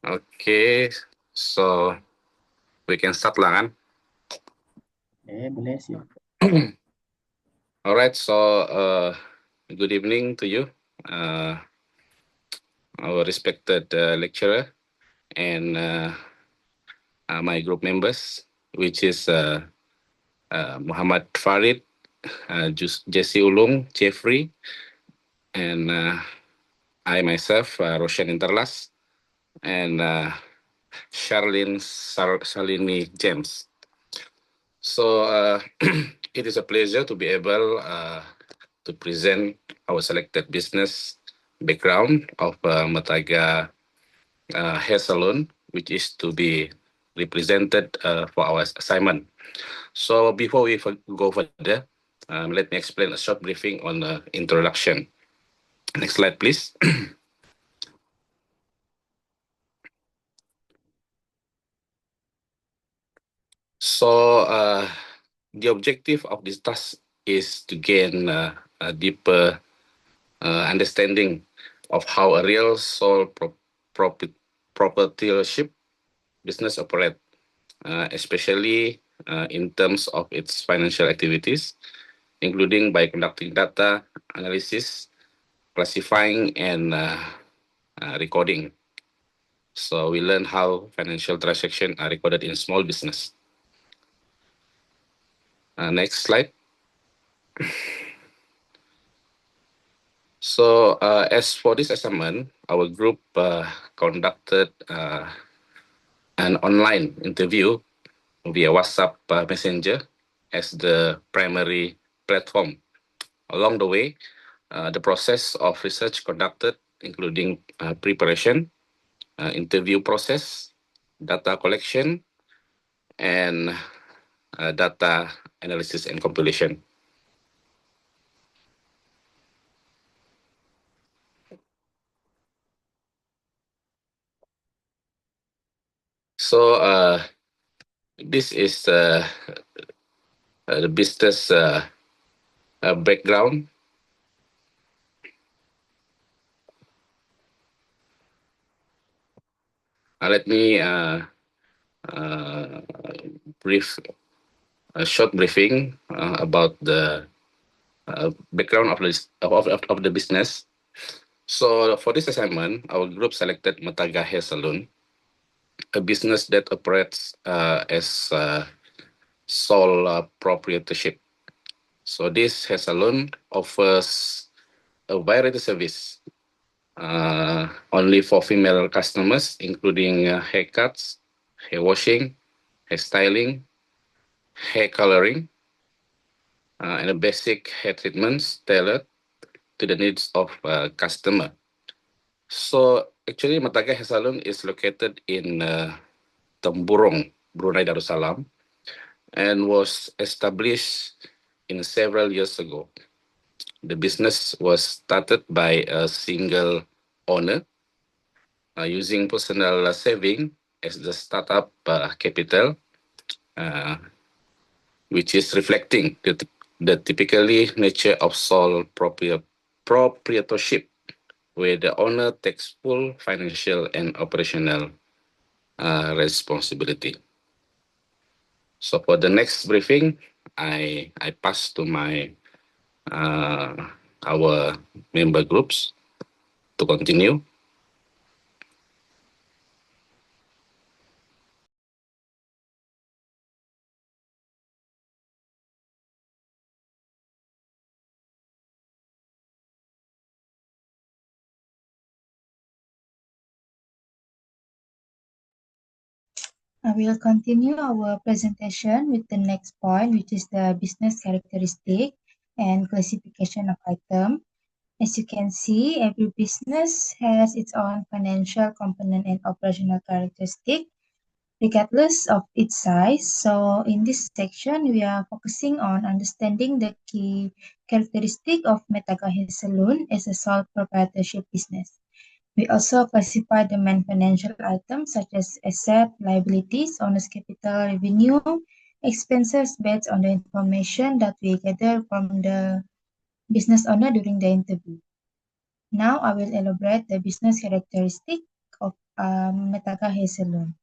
Okay, so we can start lah kan? Boleh sih. All right, so good evening to you, our respected lecturer and my group members, which is Muhammad Farid, Jesse Ulung, Jeffrey, and I myself, Roshan Interlas, and Shalini James. So it is a pleasure to be able to present our selected business background of Metaga Hair Salon, which is to be represented for our assignment. So before we go further, let me explain a short briefing on the introduction. Next slide, please. So the objective of this task is to gain a deeper understanding of how a real sole proprietorship business operate, especially in terms of its financial activities, including by conducting data analysis, classifying, and recording. So we learn how financial transactions are recorded in small business. Next slide. So as for this assignment, our group conducted an online interview via WhatsApp Messenger as the primary platform. Along the way, the process of research conducted, including preparation, interview process, data collection, and data analysis and compilation. So this is the business background. Let me brief a short briefing about the background of the business. So for this assignment, our group selected Metaga Hair Salon, a business that operates as sole proprietorship. So this hair salon offers a variety service only for female customers, including haircuts, hair washing, hair styling, hair coloring, and a basic hair treatments tailored to the needs of customer. So actually, Metaga Hair Salon is located in Temburong, Brunei Darussalam, and was established in several years ago. The business was started by a single owner using personal saving as the startup capital, which is reflecting the typically nature of sole proprietorship, where the owner takes full financial and operational responsibility. So for the next briefing, I pass to our member groups to continue. I will continue our presentation with the next point, which is the business characteristic and classification of item. As you can see, every business has its own financial component and operational characteristic, regardless of its size. So in this section, we are focusing on understanding the key characteristic of Metaga Hair Salon as a sole proprietorship business. We also classify the main financial items such as asset, liabilities, owner's capital, revenue, expenses based on the information that we gather from the business owner during the interview. Now I will elaborate the business characteristic of Metaga Hair Salon.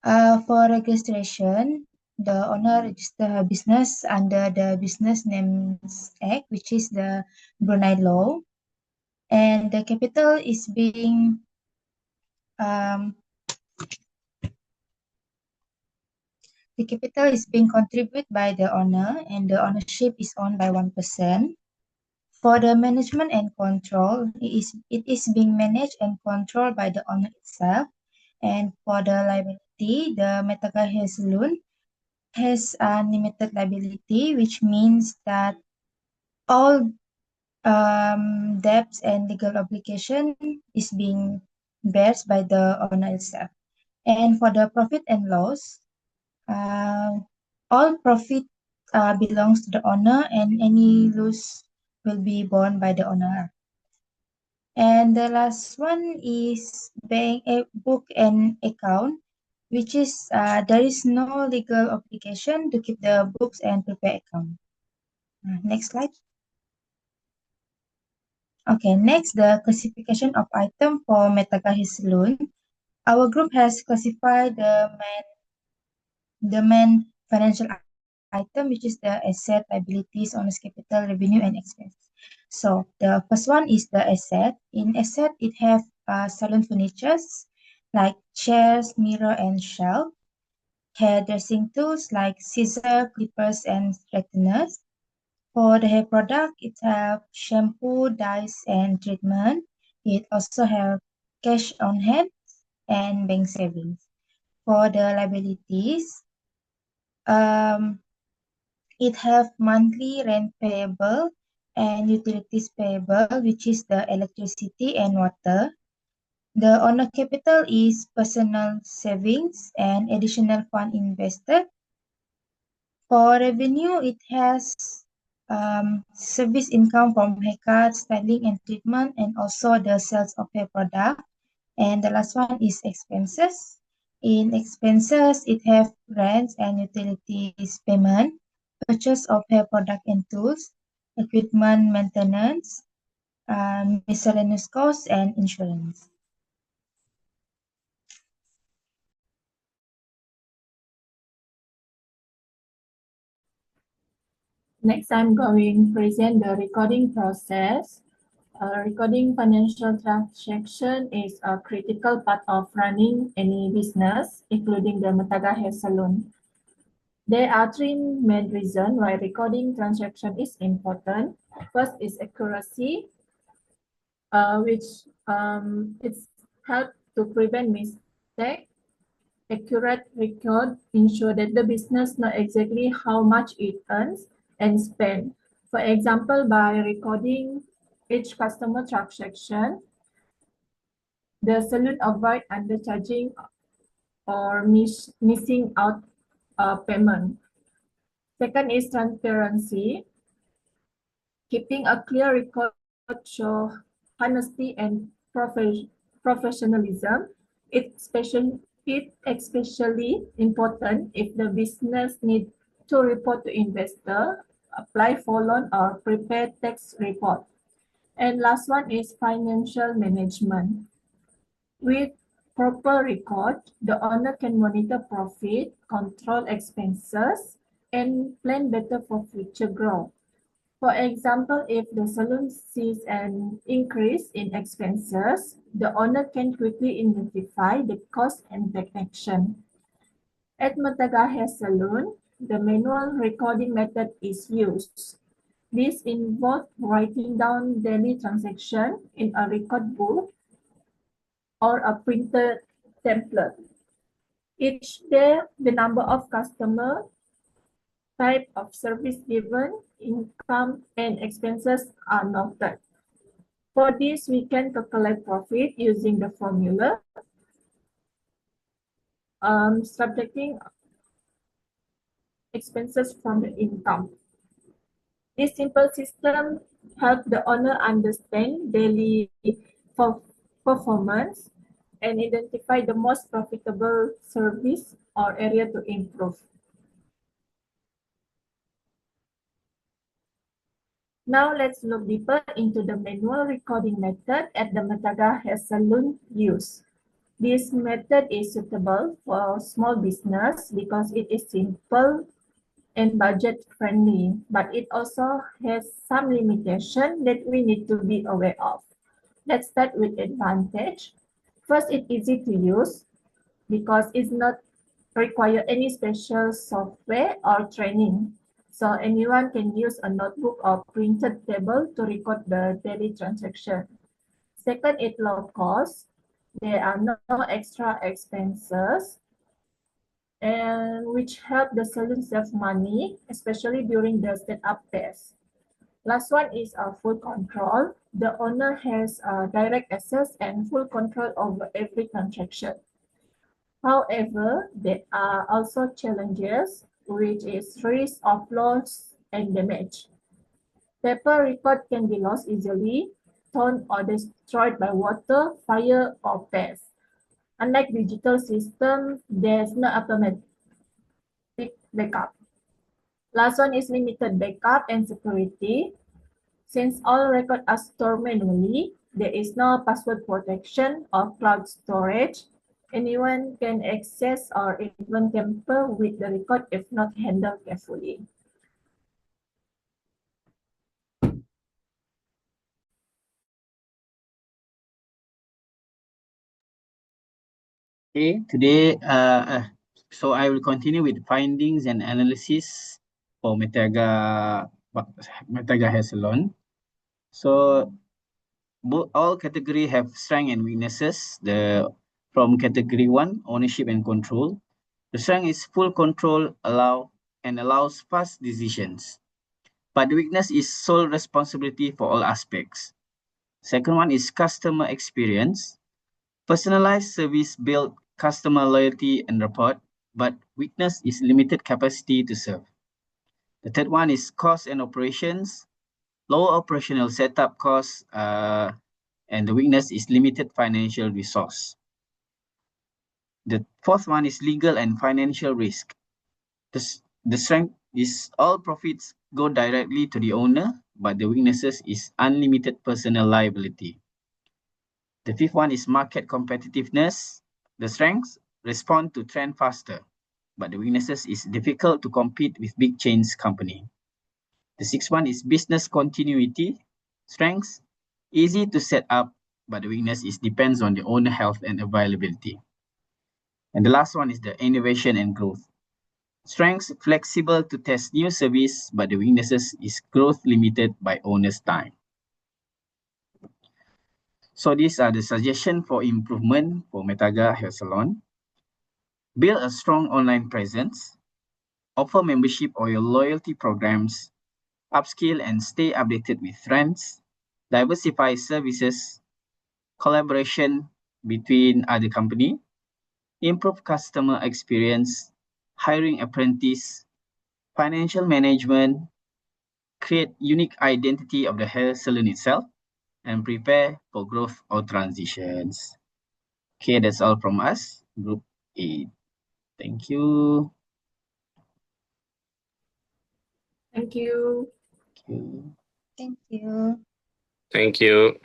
For registration, the owner register her business under the Business Names Act, which is the Brunei law, and the capital is being um, contributed by the owner, and the ownership is owned by one person. For the management and control, it is being managed and controlled by the owner itself. And for the liability, the Metaga Hair Salon has unlimited liability, which means that all debts and legal obligation is being bears by the owner itself. And for the profit and loss, all profit belongs to the owner, and any loss will be borne by the owner. And the last one is bank book and account, which is there is no legal obligation to keep the books and prepare account. Next slide. Okay, next the classification of item for Metaga Salon. Our group has classified the main financial item, which is the asset, liabilities, owner's capital, revenue, and expense. So the first one is the asset. In asset, it have salon furnitures like chairs, mirror, and shelf. Hairdressing tools like scissor, clippers, and straighteners. For the hair product, it have shampoo, dyes, and treatment. It also have cash on hand and bank savings. For the liabilities, um, it have monthly rent payable and utilities payable, which is the electricity and water. The owner capital is personal savings and additional fund invested. For revenue, it has service income from haircut, styling, and treatment, and also the sales of hair product. And the last one is expenses. In expenses, it have rents and utilities payment, purchase of hair product and tools, equipment maintenance, miscellaneous costs, and insurance. Next, I'm going to present the recording process. Recording financial transaction is a critical part of running any business, including the Metaga Hair Salon. There are three main reasons why recording transaction is important. First is accuracy, which it's help to prevent mistake. Accurate record ensure that the business know exactly how much it earns and spend. For example, by recording each customer transaction, the salon avoid undercharging or missing out payment. Second is transparency. Keeping a clear record shows honesty and professionalism. It's especially important if the business needs to report to investor, apply for loan, or prepare tax report. And last one is financial management. With proper record, the owner can monitor profit, control expenses, and plan better for future growth. For example, if the salon sees an increase in expenses, the owner can quickly identify the cost and take action. At Metaga Hair Salon, the manual recording method is used. This involves writing down daily transactions in a record book or a printed template. Each day, the number of customers, type of service given, income, and expenses are noted. For this, we can calculate profit using the formula, subtracting expenses from the income. This simple system helps the owner understand daily performance and identify the most profitable service or area to improve. Now let's look deeper into the manual recording method at the Metaga hair salon use. This method is suitable for small business because it is simple and budget friendly, but it also has some limitation that we need to be aware of. Let's start with advantage. First, it's easy to use because it's not require any special software or training. So anyone can use a notebook or printed table to record the daily transaction. Second, it's low cost. There are no extra expenses and which help the salon save money, especially during the setup phase. Last one is full control. The owner has direct access and full control over every transaction. However, there are also challenges, which is risk of loss and damage. Paper record can be lost easily, torn or destroyed by water, fire, or pests. Unlike digital systems, there's no automatic backup. Last one is limited backup and security. Since all records are stored manually, there is no password protection or cloud storage. Anyone can access or even tamper with the record if not handled carefully. Okay, today, so I will continue with findings and analysis for Metaga hair salon. So all category have strength and weaknesses. From category 1, ownership and control. The strength is full control allows fast decisions. But the weakness is sole responsibility for all aspects. Second one is customer experience. Personalized service build customer loyalty and rapport, but weakness is limited capacity to serve. The third one is cost and operations. Low operational setup costs, and the weakness is limited financial resource. The fourth one is legal and financial risk. The strength is all profits go directly to the owner, but the weaknesses is unlimited personal liability. The fifth one is market competitiveness. The strengths respond to trend faster, but the weaknesses is difficult to compete with big chains company. The sixth one is business continuity. Strengths easy to set up, but the weakness is depends on the owner health and availability. And the last one is the innovation and growth. Strengths flexible to test new service, but the weaknesses is growth limited by owner's time. So these are the suggestions for improvement for Metaga Hair Salon. Build a strong online presence, offer membership or your loyalty programs, upskill and stay updated with trends, diversify services, collaboration between other company, improve customer experience, hiring apprentice, financial management, create unique identity of the hair salon itself, and prepare for growth or transitions. Okay, that's all from us, Group 8. Thank you. Thank you. Thank you. Thank you. Thank you.